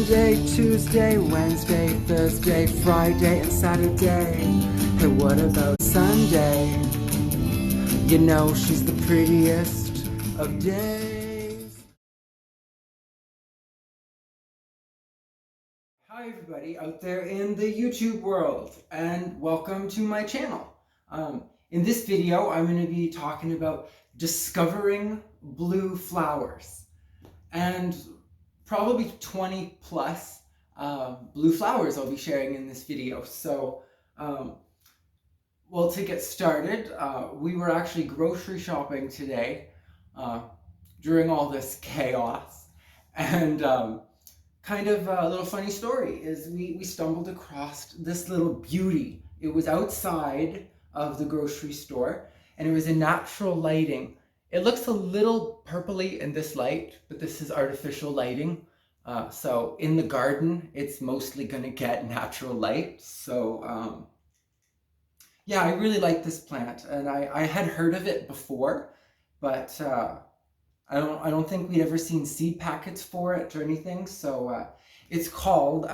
Monday, Tuesday, Wednesday, Thursday, Friday, and Saturday. Hey, what about Sunday? You know she's the prettiest of days. Hi everybody out there in the YouTube world, and welcome to my channel. In this video, I'm going to be talking about discovering blue flowers, and probably 20 plus blue flowers I'll be sharing in this video. So, well, to get started, we were actually grocery shopping today during all this chaos, and kind of a little funny story is we stumbled across this little beauty. It was outside of the grocery store, and it was in natural lighting. It looks a little purpley in this light, but this is artificial lighting. So in the garden, it's mostly going to get natural light. So yeah, I really like this plant, and I had heard of it before, but I don't think we'd ever seen seed packets for it or anything. So it's called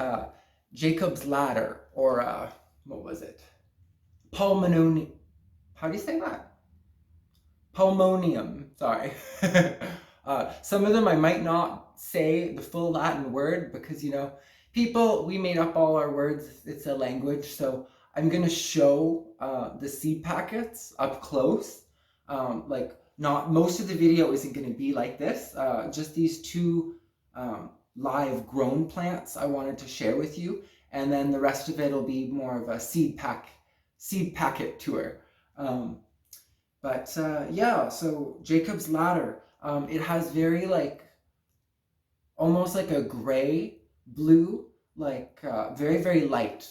Jacob's Ladder, or what was it? Pulmononium. How do you say that? Pulmonium. Sorry. Some of them I might not say the full Latin word because, you know, people, we made up all our words. It's a language. So I'm going to show the seed packets up close. Like, not most of the video isn't going to be like this. Just these two live grown plants I wanted to share with you. And then the rest of it will be more of a seed packet tour. But yeah, so Jacob's Ladder, it has very almost like a gray blue, very, very light.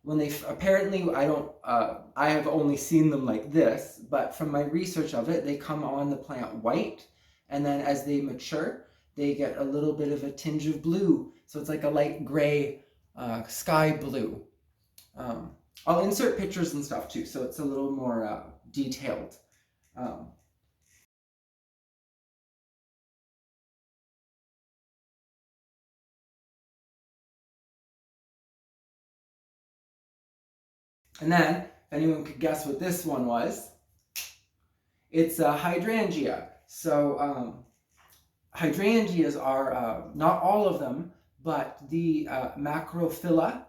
When they, apparently I have only seen them like this, but from my research of it, they come on the plant white, and then as they mature, they get a little bit of a tinge of blue. So it's like a light gray, sky blue. I'll insert pictures and stuff too, so it's a little more detailed. And then, if anyone could guess what this one was, it's a hydrangea. So hydrangeas are, not all of them, but the Macrophylla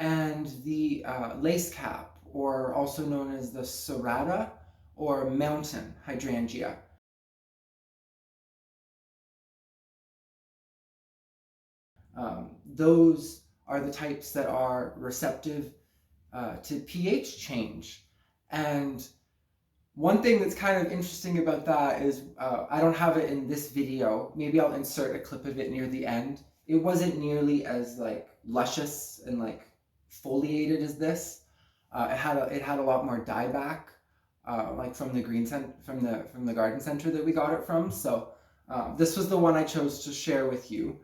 and the lace cap, or also known as the serrata or mountain hydrangea. Those are the types that are receptive to pH change. And one thing that's kind of interesting about that is, I don't have it in this video, maybe I'll insert a clip of it near the end. It wasn't nearly as luscious and foliated as this. It had a lot more dieback, from the garden center that we got it from. So this was the one I chose to share with you.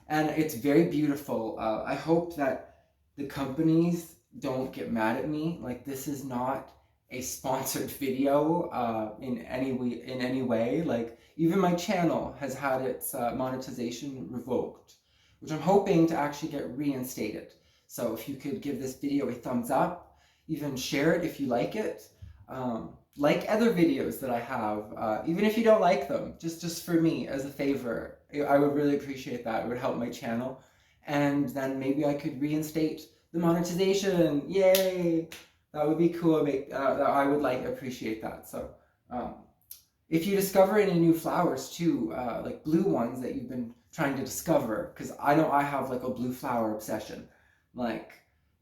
And it's very beautiful. I hope that the companies don't get mad at me. This is not a sponsored video in any way. Even my channel has had its monetization revoked, which I'm hoping to actually get reinstated. So if you could give this video a thumbs up, even share it if you like it. Like other videos that I have, even if you don't like them, just for me as a favor, I would really appreciate that. It would help my channel, and then maybe I could reinstate the monetization. Yay! That would be cool. I would appreciate that. So if you discover any new flowers too, like blue ones that you've been trying to discover, because I know I have a blue flower obsession.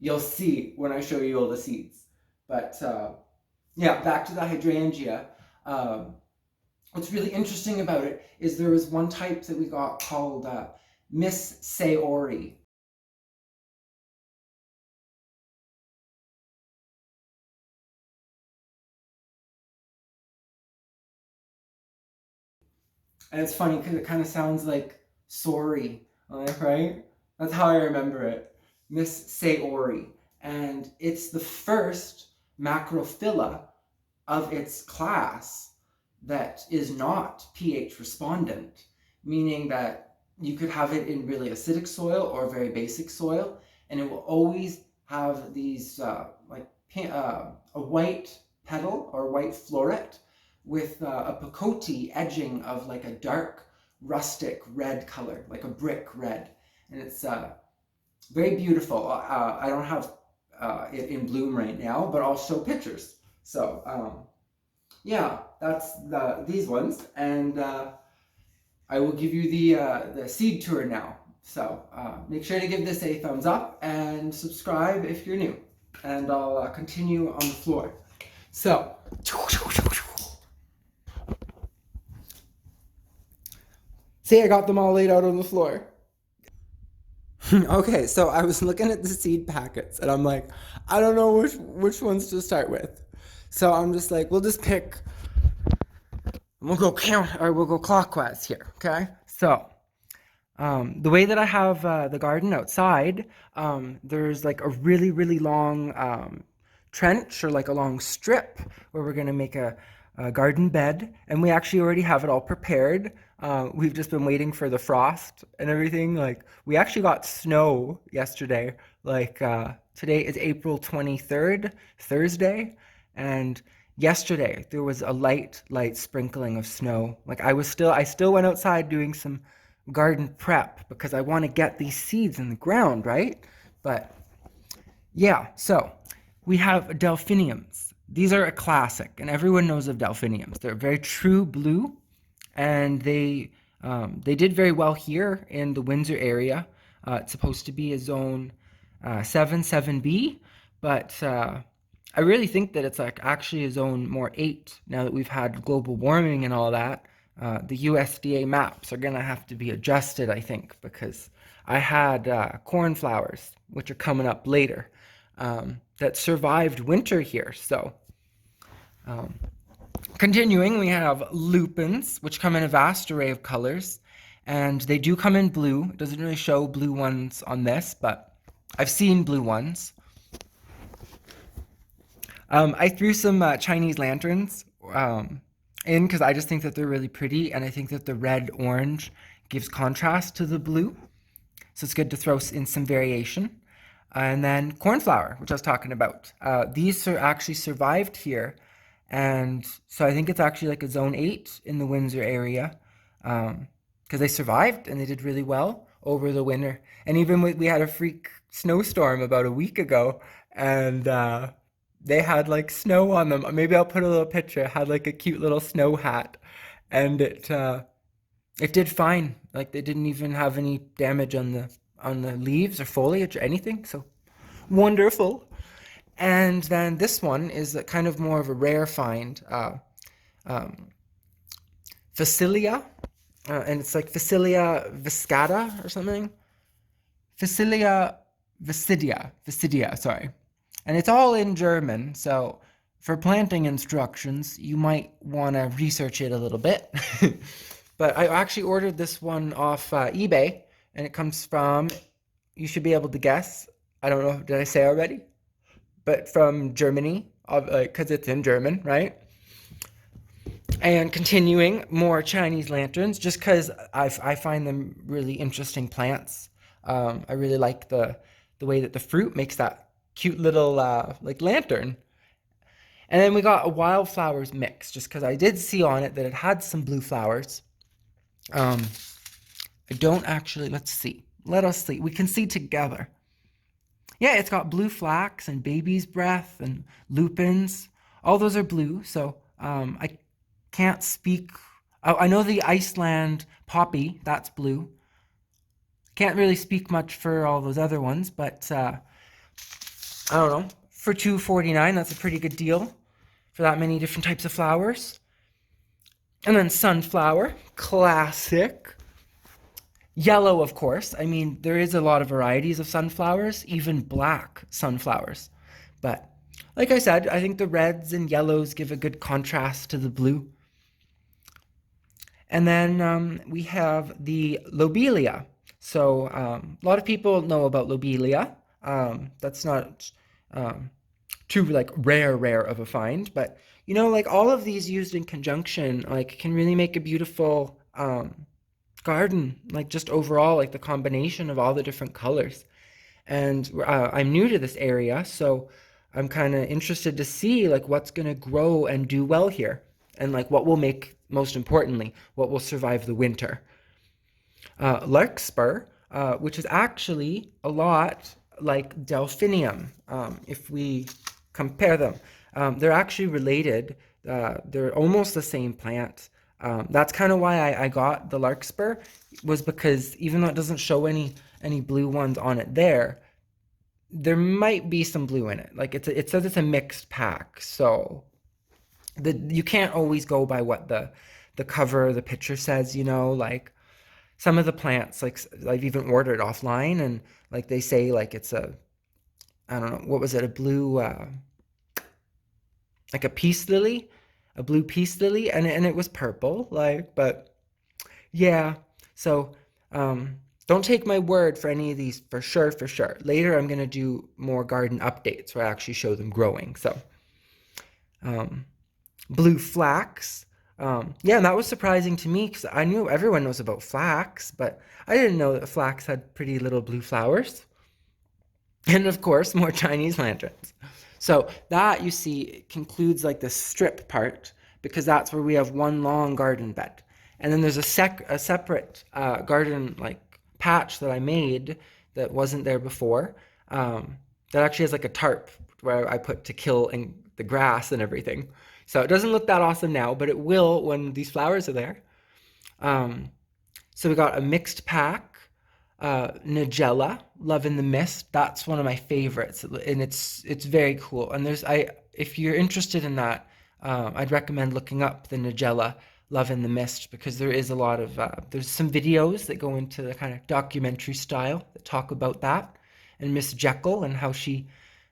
You'll see when I show you all the seeds. But yeah, back to the hydrangea. What's really interesting about it is there was one type that we got called Miss Saori. And it's funny because it kind of sounds like sorry, right? That's how I remember it. Miss Saori. And it's the first Macrophylla of its class. that is not pH respondent, meaning that you could have it in really acidic soil or very basic soil, and it will always have these a white petal or white floret with a picote edging of like a dark rustic red color, like a brick red, and it's very beautiful. I don't have it in bloom right now, but I'll show pictures. So yeah, that's these ones, and I will give you the seed tour now. So make sure to give this a thumbs up and subscribe if you're new, and I'll continue on the floor. So see, I got them all laid out on the floor. Okay, so I was looking at the seed packets and I'm like, I don't know which ones to start with. So I'm just like, we'll just pick, we'll go clockwise here, okay? So the way that I have the garden outside, there's like a really, really long trench or like a long strip where we're gonna make a garden bed, and we actually already have it all prepared. We've just been waiting for the frost and everything. Like, we actually got snow yesterday. Like, today is April 23rd, Thursday, and yesterday there was a light sprinkling of snow. Like, I still went outside doing some garden prep because I want to get these seeds in the ground, right? But yeah, so we have delphiniums. These are a classic, and everyone knows of delphiniums. They're very true blue, and they did very well here in the Windsor area. It's supposed to be a zone 7B, but I really think that it's like actually a zone more 8 now that we've had global warming and all that. The USDA maps are gonna have to be adjusted, I think, because I had cornflowers, which are coming up later, that survived winter here. So continuing, we have lupins, which come in a vast array of colors, and they do come in blue. It doesn't really show blue ones on this, but I've seen blue ones. I threw some Chinese lanterns in because I just think that they're really pretty, and I think that the red-orange gives contrast to the blue, so it's good to throw in some variation. And then cornflower, which I was talking about. These are actually survived here, and so I think it's actually like a zone 8 in the Windsor area, because they survived and they did really well over the winter. And even we had a freak snowstorm about a week ago, and they had like snow on them. Maybe I'll put a little picture. It had like a cute little snow hat, and it did fine. Like, they didn't even have any damage on the leaves or foliage or anything. So wonderful. And then this one is kind of more of a rare find, Phacelia, and it's like Phacelia viscata or something. Phacelia visidia, sorry. And it's all in German, so for planting instructions, you might want to research it a little bit. But I actually ordered this one off eBay, and it comes from, you should be able to guess, I don't know, did I say already? But from Germany, because it's in German, right? And continuing, more Chinese lanterns, just because I find them really interesting plants. I really like the way that the fruit makes that cute little like lantern. And then we got a wildflowers mix, just because I did see on it that it had some blue flowers. I don't actually, let's see. Let us see. We can see together. Yeah, it's got blue flax and baby's breath and lupins. All those are blue, so I can't speak. I know the Iceland poppy, that's blue. Can't really speak much for all those other ones, but I don't know. For $2.49, that's a pretty good deal for that many different types of flowers. And then sunflower, classic. Yellow, of course. I mean, there is a lot of varieties of sunflowers, even black sunflowers. But like I said, I think the reds and yellows give a good contrast to the blue. And then we have the lobelia. So a lot of people know about lobelia. That's not too like rare of a find, but you know, like all of these used in conjunction, like can really make a beautiful garden, like just overall, like the combination of all the different colors. And I'm new to this area, so I'm kind of interested to see like what's going to grow and do well here, and like what will make, most importantly, what will survive the winter. Larkspur, which is actually a lot like Delphinium, if we compare them. They're actually related. They're almost the same plant. That's kind of why I got the Larkspur, was because even though it doesn't show any blue ones on it there might be some blue in it. Like it says it's a mixed pack, so you can't always go by what the cover of the picture says, you know, like some of the plants, like I've even ordered offline, and like they say like it's a, I don't know, what was it, a blue like a peace lily, a blue peace lily, and it was purple, like, but yeah. So don't take my word for any of these, for sure, for sure. Later I'm gonna do more garden updates where I actually show them growing. So um, blue flax. Yeah, and that was surprising to me because I knew everyone knows about flax, but I didn't know that flax had pretty little blue flowers. And of course, more Chinese lanterns. So that, you see, concludes like the strip part, because that's where we have one long garden bed. And then there's a separate garden like patch that I made that wasn't there before, that actually has like a tarp where I put to kill and the grass and everything. So it doesn't look that awesome now, but it will when these flowers are there. Um, so we got a mixed pack, Nigella, Love in the Mist. That's one of my favorites, and it's very cool. And if you're interested in that, I'd recommend looking up the Nigella Love in the Mist, because there is a lot of there's some videos that go into the kind of documentary style that talk about that, and Miss Jekyll and how she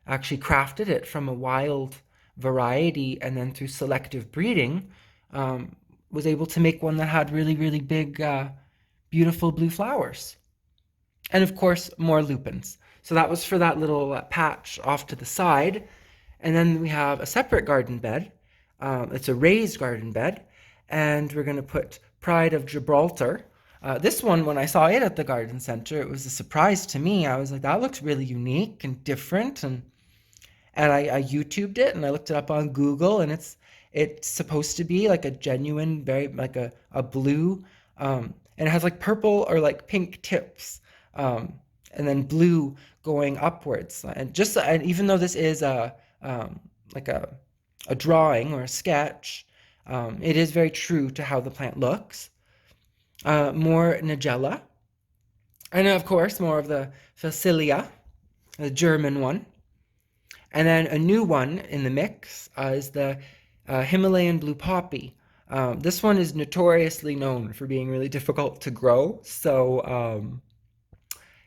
actually crafted it from a wild variety, and then through selective breeding, um, was able to make one that had really, really big, beautiful blue flowers. And of course, more lupins. So that was for that little patch off to the side. And then we have a separate garden bed. It's a raised garden bed. And we're going to put Pride of Gibraltar. This one, when I saw it at the garden center, it was a surprise to me. I was like, that looks really unique and different. And I YouTubed it and I looked it up on Google, and it's supposed to be like a genuine, very like a blue, and it has like purple or like pink tips, um, and then blue going upwards. And even though this is like a drawing or a sketch, it is very true to how the plant looks. More Nigella, and of course more of the Phacelia, the German one. And then a new one in the mix is the Himalayan blue poppy. This one is notoriously known for being really difficult to grow. So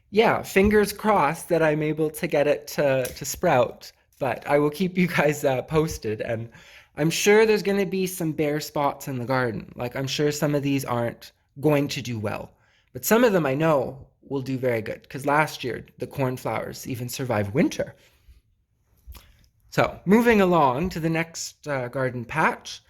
yeah, fingers crossed that I'm able to get it to sprout. But I will keep you guys posted. And I'm sure there's going to be some bare spots in the garden. Like I'm sure some of these aren't going to do well. But some of them I know will do very good. Because last year, the cornflowers even survived winter. So moving along to the next garden patch.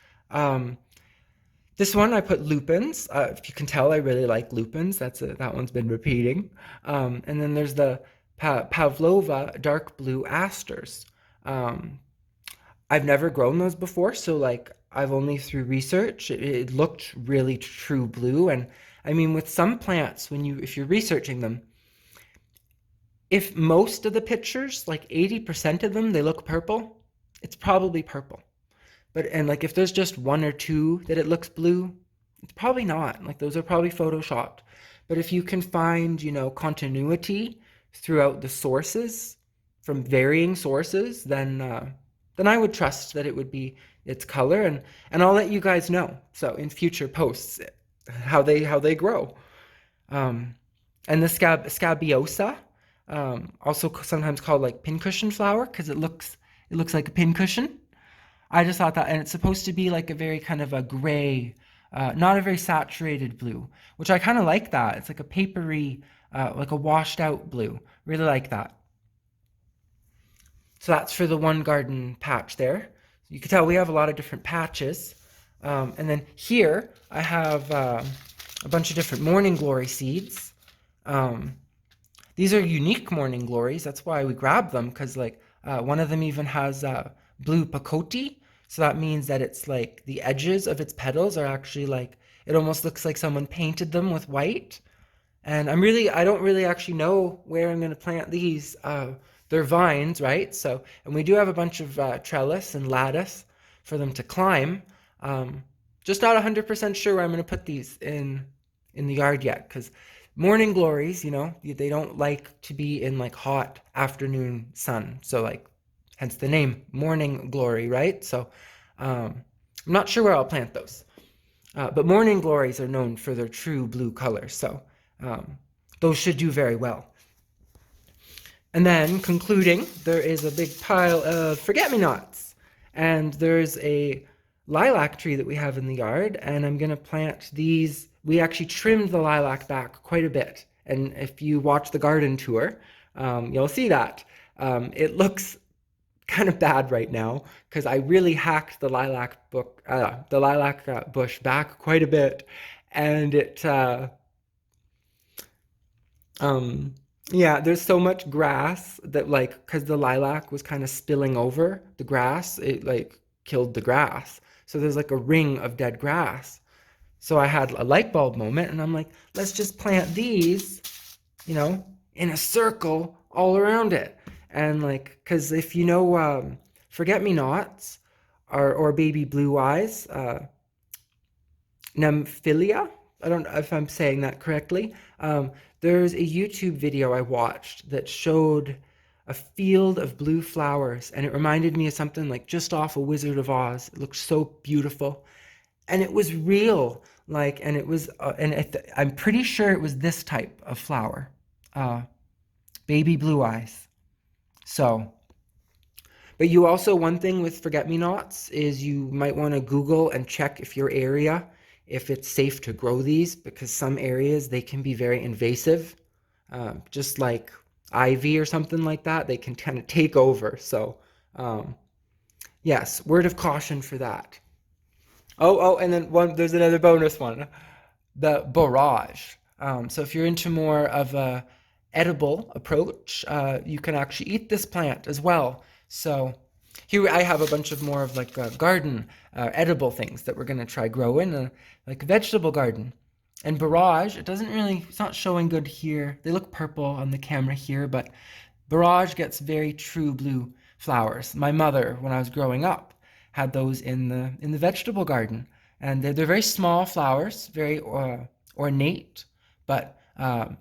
This one I put lupins. If you can tell, I really like lupins. That one's been repeating. And then there's the Pavlova dark blue asters. I've never grown those before, so like I've only through research. It looked really true blue, and I mean with some plants, if you're researching them, if most of the pictures, like 80% of them, they look purple, it's probably purple. And like if there's just one or two that it looks blue, it's probably not. Like those are probably photoshopped. But if you can find, continuity throughout the sources from varying sources, then I would trust that it would be its color, and I'll let you guys know. So in future posts, how they grow. And the scabiosa, also sometimes called like pincushion flower, because it looks like a pincushion. I just thought that, and it's supposed to be like a very kind of a gray, not a very saturated blue, which I kind of like that. It's like a papery, like a washed out blue. Really like that. So that's for the one garden patch there. you can tell we have a lot of different patches. And then here I have a bunch of different morning glory seeds. These are unique morning glories. That's why we grabbed them, because like one of them even has blue pacote. So that means that it's like the edges of its petals are actually like, it almost looks like someone painted them with white. And I don't really actually know where I'm going to plant these. They're vines, right? So, and we do have a bunch of trellis and lattice for them to climb. Just not 100% sure where I'm going to put these in the yard yet, because morning glories, you know, they don't like to be in like hot afternoon sun. So like, hence the name morning glory, right? So I'm not sure where I'll plant those. But morning glories are known for their true blue color. So those should do very well. And then concluding, there is a big pile of forget-me-nots. And there's a lilac tree that we have in the yard, and I'm going to plant these. We actually trimmed the lilac back quite a bit. And if you watch the garden tour, you'll see that. It looks kind of bad right now because I really hacked the lilac bush back quite a bit. And it... yeah, there's so much grass that like, because the lilac was kind of spilling over the grass, it like killed the grass. So there's like a ring of dead grass. So I had a light bulb moment and I'm like, let's just plant these, you know, in a circle all around it. And like, because if you know, forget-me-nots or baby blue eyes, Nymphaea, I don't know if I'm saying that correctly. There's a YouTube video I watched that showed a field of blue flowers, and it reminded me of something like just off of Wizard of Oz. It looked so beautiful, and it was real. Like, and it was, I'm pretty sure it was this type of flower, baby blue eyes. So, but you also, one thing with forget-me-nots is you might want to Google and check if your area, if it's safe to grow these, because some areas they can be very invasive, just like ivy or something like that. They can kind of take over. So yes, word of caution for that. Oh, and then there's another bonus one, the borage. So if you're into more of a edible approach, you can actually eat this plant as well. So here I have a bunch of more of like garden edible things that we're going to try growing, like a vegetable garden. And borage, it's not showing good here. They look purple on the camera here, but borage gets very true blue flowers. My mother, when I was growing up, had those in the vegetable garden. And they're very small flowers, very ornate, but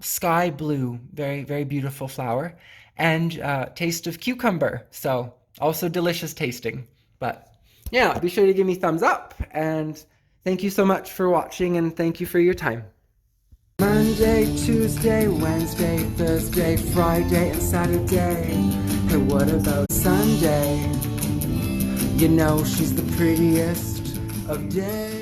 sky blue, very, very beautiful flower. And taste of cucumber, so also delicious tasting. But yeah, be sure to give me thumbs up, and thank you so much for watching, and thank you for your time. Monday, Tuesday, Wednesday, Thursday, Friday, and Saturday. Hey, what about Sunday? You know she's the prettiest of days.